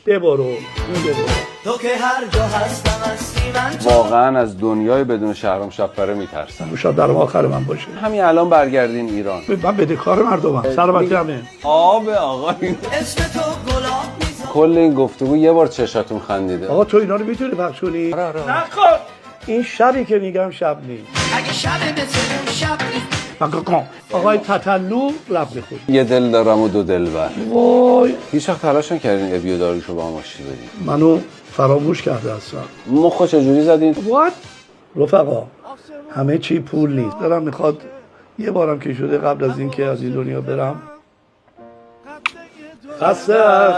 ببرو این ببرو. تو که هر جا هستم هستی من تو. واقعا از دنیای بدون شهرام شب‌پره میترسم. شاید در آخر من باشه. همین الان برگردین ایران. من بدهکار مردمم. سلامتی همه. آب آقا اسم تو گلاب میزن. کل این گفتگو یه بار چشاتون خندیده. آقا تو اینا رو میتونی پخش کنی؟ آره. نکن. این شبی که میگم شب نیست. اگه شب مثل اون شب نیست. آقای تتلو لب بخور. یه دل دارم و دو دلبر. وای هیچ وقت تلاش نکردین ابی و داریوشو با هم آشتی بدین؟ منو فراموش کرده هستم. مخو چجوری زدین؟ What؟ رفقا همه چی پول نیست. دلم میخواد یه بارم که شده قبل از اینکه از این دنیا برم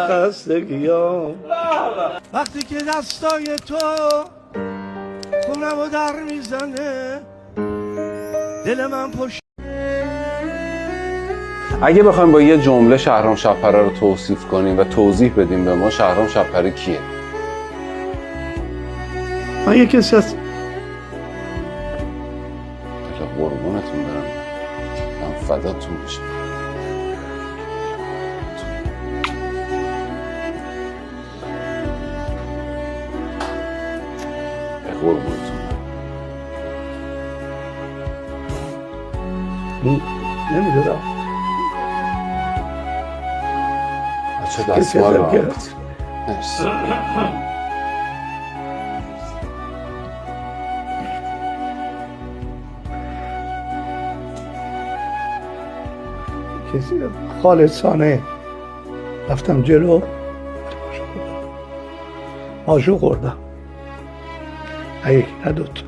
خستگیام وقتی که دستای تو خونمو در میزنه دل من پشت. اگه بخوایم با یه جمله شهرام شب‌پره رو توصیف کنیم و توضیح بدیم به ما، شهرام شب‌پره کیه؟ من یه کسی هست قربونتون برم، من فداتون بشم. قربونتون نمیدونم بچه دستمال رو مرسی. کسی خالصانه رفتم جلو آشو خوردم نه یکی نه دوتا.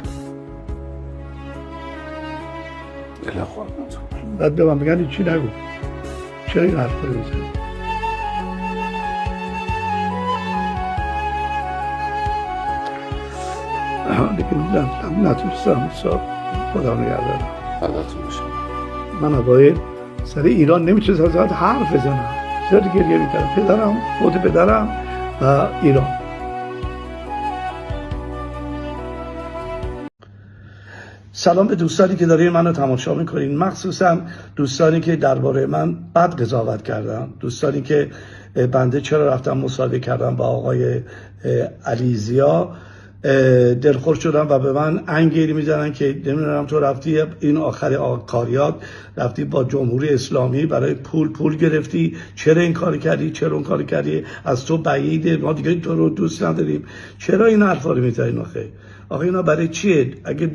دل قربونتون بعد به من بگن چی نگو چرا این حرف رو بزنی. دیگه نتونستم خودم نگردارم. فداتون بشم. من اوایل سر ایران نمیتونستم زیاد حرف بزنم، زیاد گریه میکردم. پدرم خود پدرم و ایران. سلام به دوستانی که دارین منو تماشا میکنین، مخصوصا دوستانی که درباره من بد قضاوت کردن، دوستانی که بنده چرا رفتم مصاحبه کردم با آقای علیزیا دلخور شدم و به من انگیری میزنن که نمیدونم تو رفتی این آخر کاریات رفتی با جمهوری اسلامی برای پول گرفتی، چرا این کار کردی، چرا اون کار کردی، از تو بعیده، ما دیگه تو رو دوست نداریم. چرا این حرفا رو میزنین آخه اینا برای چیه؟ اگه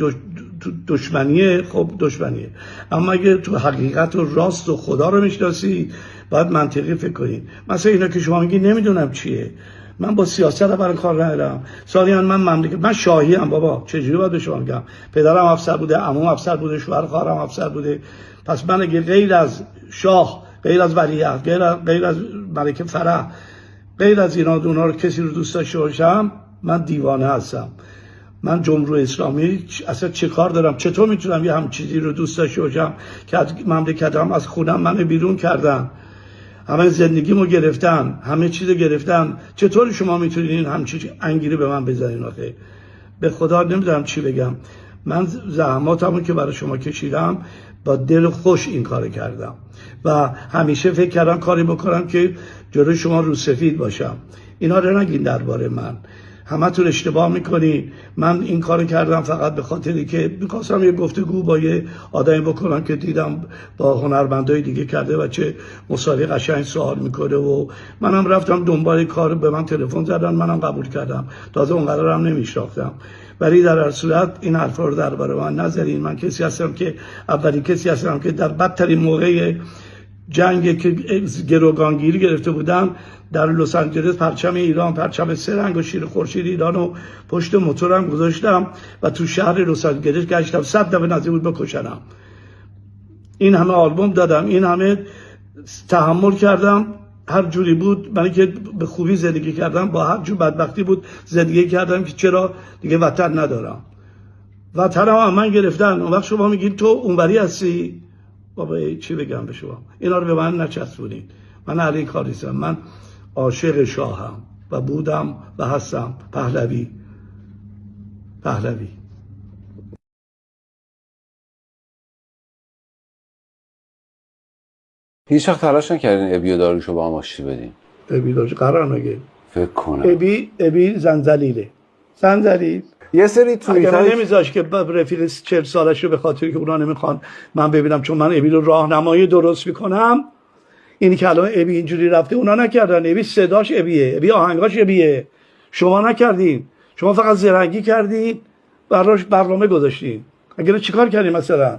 دشمنیه خب دشمنیه، اما اگه تو حقیقت و راست و خدا رو میشناسی باید منطقی فکر کنین. مثلا اینا که شما میگی نمیدونم چیه، من با سیاست برای کار ندارم. سالیان من شاهی ام بابا، چجوری باید به شما میگم؟ پدرم افسر بوده، عموم افسر بوده، شوهر خواهرم افسر بوده. پس من اگه غیر از شاه، غیر از ولیعهد، غیر از ملکه فرح، غیر از اینا رو کسی رو دوست داشته باشم من دیوانه هستم. من جمهوری اسلامی اصلا چه کار دارم؟ چطور میتونم یه هم چیزی رو دوست داشته باشم که از مملکتم، از خونم من بیرون کردن، همه زندگیمو گرفتن، همه چیز گرفتن. چطور شما میتونین همچین انگیری به من بزنین آخه؟ به خدا نمیدونم چی بگم. من زحماتمو که برای شما کشیدم با دل خوش این کار کردم و همیشه فکر کردم کاری بکنم که جلوی شما رو سفید باشم. اینا رو نگین درباره من، همتون اشتباه میکنی. من این کار کردم فقط به خاطری که میخواستم یه گفتگو با یه آدمی بکنم که دیدم با هنرمندای دیگه کرده و چه مصاحبه قشنگ سوال میکنه و منم رفتم دنبال کار. به من تلفن زدن، منم قبول کردم، تازه اونقدرم نمیشناختم. ولی در هر صورت این حرفا رو درباره من نذارین. من کسی هستم که اولین کسی هستم که در بدترین موقع جنگ که گروگانگیری گرفته بودم در لس آنجلس پرچم ایران، پرچم سه رنگ و شیر خورشید ایرانو پشت موتورم گذاشتم و تو شهر لس آنجلس گشتم. 100 دفعه نزدیک بود بکشنم. این همه آلبوم دادم، این همه تحمل کردم، هر جوری بود. من که به خوبی زندگی کردم، با هر جور بدبختی بود زندگی کردم که چرا دیگه وطن ندارم. وطنم من گرفتن. اون وقت شما میگین تو اونوری هستی. بابا چی بگم به شما؟ اینا رو به من نچسبونید. من هر این کار نیستم. من عاشق شاهم و بودم و هستم. پهلوی. هیچ وقت تلاش نکردین ابی و داریوشو با هم آشتی بدین؟ ابی داریوش قرار نگه فکر کنم ابی زنجلیله. زنجلیل یه سری اگه من توییتای نمیذاش که رفیق 40 سالش رو به خاطر که اونا نمیخوان من ببینم چون من ابی رو راهنمایی درست میکنم، اینی که الان ابی اینجوری رفته اونا نکردن. ابی صداش ابیه، ابی آهنگاش ابیه، شما نکردین. شما فقط زرنگی کردین، براش برنامه گذاشتین. اگر چیکار کردین؟ مثلا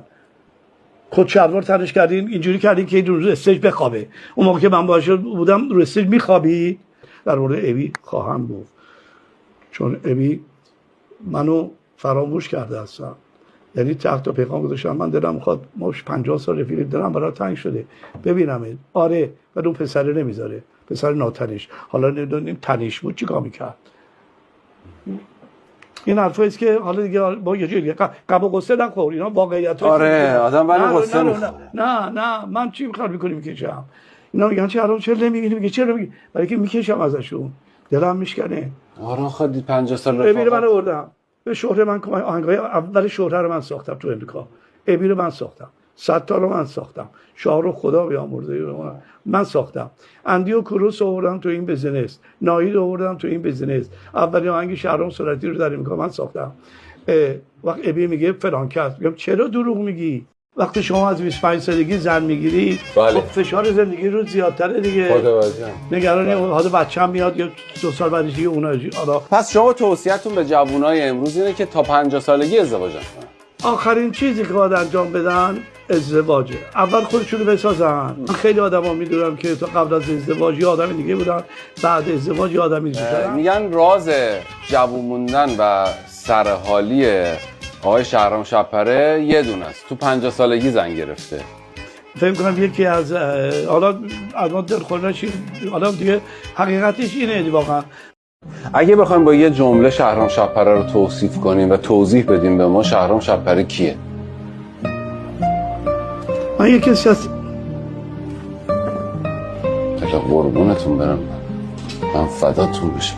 خود شلوار تنش کردین، اینجوری کردین که رو استیج بخوابه. اون موقع که من باشه بودم رو استیج میخوابی. در مورد ابی خواهم گفت چون ابی منو فراموش کرده هستم. یعنی تحت پیغام گذاشتم من دلم میخواد، ما 50 سال رفیق دلم برای تنگ شده ببینم. آره و اون پسر نمیذاره، پسر ناتنیش. حالا نمیدونیم تنیش بود چیکار میکرد. این حرفایی است که حالا دیگه با یه جوری قبل قصه نخور. اینا واقعیت آره آدم ولی قصه میخوره. نه من چی میخوام میکنیم میکشم. اینا میگن چرا نمیگی؟ میگه چرا میگی؟ برای که میکشم ازشون، دلم میشکنه. آره خودی 50 سال ابی رو من رفاقت. آوردم به شهره. من آهنگای اول شهره رو من ساختم تو امریکا. ابی رو من ساختم، 100 تا رو من ساختم، شاهرخ خدا بیامرزه من ساختم، اندیو کروس آوردم تو این بزنس، ناهید آوردم تو این بزنس. اولین آهنگ شهرام سرتی رو در امریکا من ساختم. وقت ابی میگه فلان کس، میگم چرا دروغ میگی؟ وقتی شما از 25 سالگی زن میگیری بله. خب فشار زندگی رو زیادتره دیگه. متوجهم. نگرانی حالا بچه‌م میاد یا 2 سال بعدش دیگه اونا حالا. پس شما توصیه‌تون به جوانای امروز اینه که تا 50 سالگی ازدواج کنن. آخرین چیزی که باید انجام بدن ازدواجه. اول خودشونو بسازن. من خیلی آدما میدونم که تا قبل از ازدواج یه آدم دیگه بودن، بعد ازدواج یه آدمی دیگه شدن. میگن راز جوون موندن و سرحالی آقای شهرام شب‌پره یه دونه است، تو 50 سالگی زن گرفته. فکر کنم یکی از حالا الان دلخور نشید، حالا دیگه حقیقتش اینه واقعا. اگه بخوایم با یه جمله شهرام شب‌پره رو توصیف کنیم و توضیح بدیم به ما، شهرام شب‌پره کیه؟ من یه کسی هست. دل قربونتون برم، من فداتون بشم.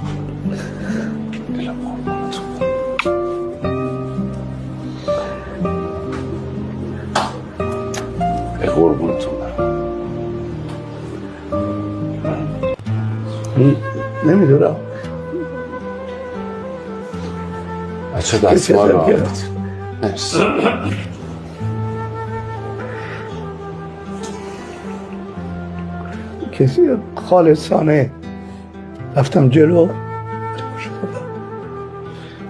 دل قربونتون برم. نمیدونم بچه دستمال رو مرسی. کسی خالصانه رفتم جلو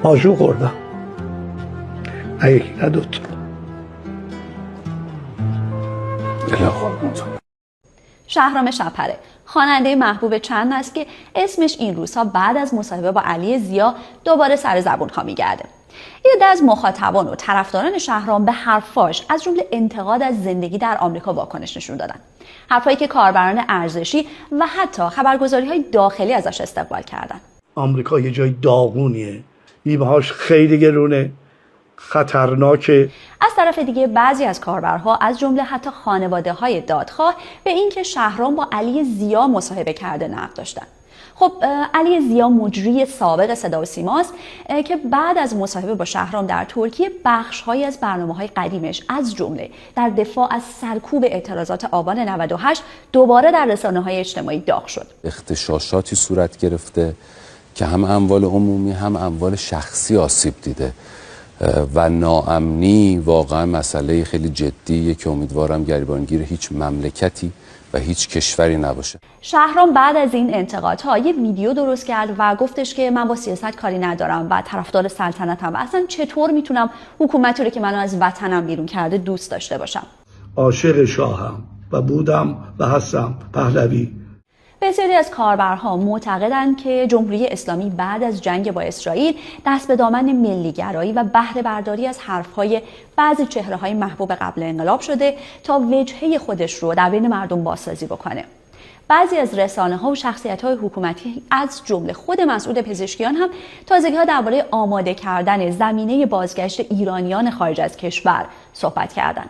ماژو خوردم، نه یکی نه دوتا. دل قربونتون. شهرام شب‌پره خواننده محبوب چند است که اسمش این روزها بعد از مصاحبه با علی ضیا دوباره سر زبون‌ها میگرده. یه عده از مخاطبان و طرفداران شهرام به حرفاش از جمله انتقاد از زندگی در آمریکا واکنش نشون دادن. حرفایی که کاربران ارزشی و حتی خبرگزاری‌های داخلی ازش استقبال کردن. آمریکا یه جای داغونیه، بیمه‌هاش خیلی گرونه، خطرناکه. از طرف دیگه بعضی از کاربرها از جمله حتی خانواده‌های دادخواه به اینکه شهرام با علی ضیا مصاحبه کرده نقد داشتن. خب علی ضیا مجری سابق صدا و سیماست که بعد از مصاحبه با شهرام در ترکیه بخش‌هایی از برنامه‌های قدیمش از جمله در دفاع از سرکوب اعتراضات آبان 98 دوباره در رسانه‌های اجتماعی داغ شد. اغتشاشاتی صورت گرفته که هم اموال عمومی هم اموال شخصی آسیب دیده و ناامنی واقعا مسئله خیلی جدیه که امیدوارم گریبانگیر هیچ مملکتی و هیچ کشوری نباشه. شهرام بعد از این انتقادها یه ویدیو درست کرد و گفتش که من با سیاست کاری ندارم و طرفدار سلطنتم و اصلا چطور میتونم حکومتی رو که منو از وطنم بیرون کرده دوست داشته باشم. عاشق شاهم و بودم و هستم پهلوی. بسیاری از کاربرها معتقدند که جمهوری اسلامی بعد از جنگ با اسرائیل دست به دامن ملیگرایی و بهره برداری از حرفهای بعضی چهره‌های محبوب قبل انقلاب شده تا وجهه خودش رو در بین مردم بازسازی بکنه. بعضی از رسانه‌ها و شخصیت‌های حکومتی از جمله خود مسعود پزشکیان هم تازگی‌ها درباره آماده کردن زمینه بازگشت ایرانیان خارج از کشور صحبت کردند.